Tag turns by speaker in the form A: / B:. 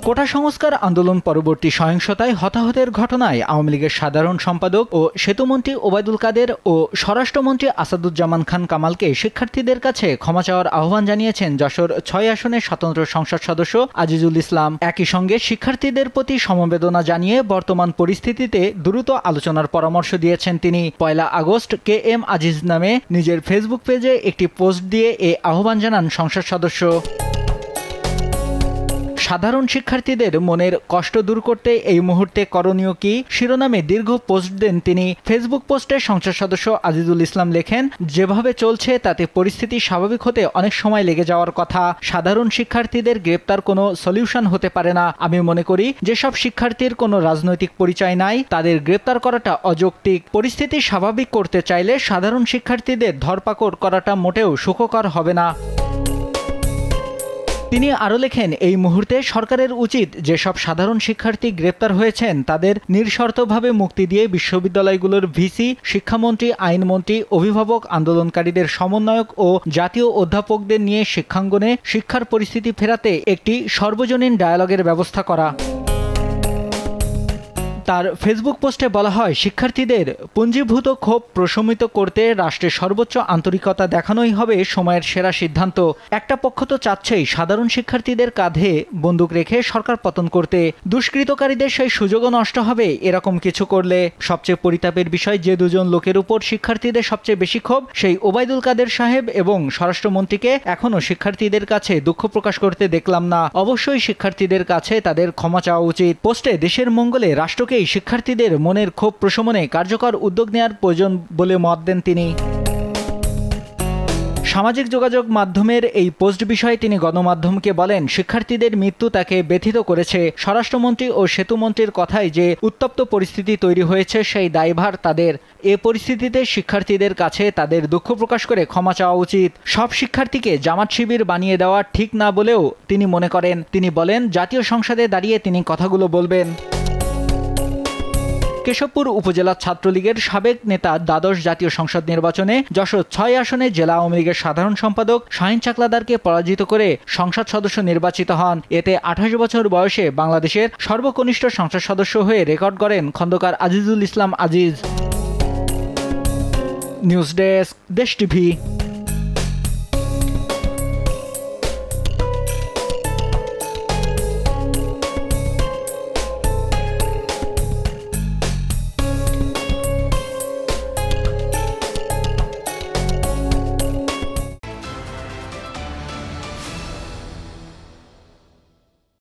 A: কোটা সংস্কার আন্দোলন পরবর্তী সহিংসতায় হতাহতের ঘটনায় আওয়ামী লীগের সাধারণ সম্পাদক ও সেতুমন্ত্রী ওবায়দুল কাদের ও স্বরাষ্ট্রমন্ত্রী আসাদুজ্জামান খান কামালকে শিক্ষার্থীদের কাছে ক্ষমা চাওয়ার আহ্বান জানিয়েছেন যশোর ৬ আসনের স্বতন্ত্র সংসদ সদস্য আজিজুল ইসলাম। একই সঙ্গে শিক্ষার্থীদের প্রতি সমবেদনা জানিয়ে বর্তমান পরিস্থিতিতে দ্রুত আলোচনার পরামর্শ দিয়েছেন তিনি। ১ আগস্ট KM আজিজ নামে নিজের ফেসবুক পেজে একটি পোস্ট দিয়ে এ আহ্বান জানান সংসদ সদস্য। সাধারণ শিক্ষার্থীদের মনের কষ্ট দূর করতে এই মুহূর্তে করণীয় কি শিরোনামে দীর্ঘ পোস্ট দেন তিনি। ফেসবুক পোস্টে সংসদ সদস্য আজিজুল ইসলাম লেখেন, যেভাবে চলছে তাতে পরিস্থিতি স্বাভাবিক হতে অনেক সময় লেগে যাওয়ার কথা। সাধারণ শিক্ষার্থীদের গ্রেপ্তার কোনো সলিউশন হতে পারে না। আমি মনে করি যেসব শিক্ষার্থীর কোনো রাজনৈতিক পরিচয় নাই তাদের গ্রেপ্তার করাটা অযৌক্তিক। পরিস্থিতি স্বাভাবিক করতে চাইলে সাধারণ শিক্ষার্থীদের ধরপাকড় করাটা মোটেও সুখকর হবে না। তিনি আরও লেখেন, এই মুহূর্তে সরকারের উচিত যেসব সাধারণ শিক্ষার্থী গ্রেপ্তার হয়েছেন তাদের নিঃশর্তভাবে মুক্তি দিয়ে বিশ্ববিদ্যালয়গুলোর ভিসি, শিক্ষামন্ত্রী, আইনমন্ত্রী, অভিভাবক, আন্দোলনকারীদের সমন্বয়ক ও জাতীয় অধ্যাপকদের নিয়ে শিক্ষাঙ্গনে শিক্ষার পরিস্থিতি ফেরাতে একটি সর্বজনীন ডায়ালগের ব্যবস্থা করা। তার ফেসবুক পোস্টে বলা হয়, শিক্ষার্থীদের পুঞ্জীভূত ক্ষোভ প্রশমিত করতে রাষ্ট্রের সর্বোচ্চ আন্তরিকতা দেখানোই হবে সময়ের সেরা সিদ্ধান্ত। একটা পক্ষ তো চাচ্ছেই সাধারণ শিক্ষার্থীদের কাঁধে বন্দুক রেখে সরকার পতন করতে। দুষ্কৃতকারীদের সেই সুযোগও নষ্ট হবে এরকম কিছু করলে। সবচেয়ে পরিতাপের বিষয়, যে দুজন লোকের উপর শিক্ষার্থীদের সবচেয়ে বেশি ক্ষোভ, সেই ওবায়দুল কাদের সাহেব এবং স্বরাষ্ট্রমন্ত্রীকে এখনও শিক্ষার্থীদের কাছে দুঃখ প্রকাশ করতে দেখলাম না। অবশ্যই শিক্ষার্থীদের কাছে তাদের ক্ষমা চাওয়া উচিত। পোস্টে দেশের মঙ্গলে রাষ্ট্রকে শিক্ষার্থীদের মনের ক্ষোভ প্রশমনে কার্যকর উদ্যোগ নেওয়ার প্রয়োজন বলে মত দেন তিনি। সামাজিক যোগাযোগ মাধ্যমের এই পোস্ট বিষয়ে তিনি গণমাধ্যমকে বলেন, শিক্ষার্থীদের মৃত্যু তাকে ব্যথিত করেছে। স্বরাষ্ট্রমন্ত্রী ও সেতুমন্ত্রীর কথায় যে উত্তপ্ত পরিস্থিতি তৈরি হয়েছে সেই দায়ভার তাদের। এ পরিস্থিতিতে শিক্ষার্থীদের কাছে তাদের দুঃখ প্রকাশ করে ক্ষমা চাওয়া উচিত। সব শিক্ষার্থীকে জামাত শিবির বানিয়ে দেওয়া ঠিক না বলেও তিনি মনে করেন। তিনি বলেন, জাতীয় সংসদে দাঁড়িয়ে তিনি কথাগুলো বলবেন। কেশবপুর উপজেলা ছাত্রলীগের সাবেক নেতা দ্বাদশ জাতীয় সংসদ নির্বাচনে যশোর ৬ আসনে জেলা আওয়ামী লীগের সাধারণ সম্পাদক শাহীন চাকলাদারকে পরাজিত করে সংসদ সদস্য নির্বাচিত হন। এতে ২৮ বছর বয়সে বাংলাদেশের সর্বকনিষ্ঠ সংসদ সদস্য হয়ে রেকর্ড করেন খন্দকার আজিজুল ইসলাম আজিজ। নিউজ ডেস্ক, দেশ টিভি।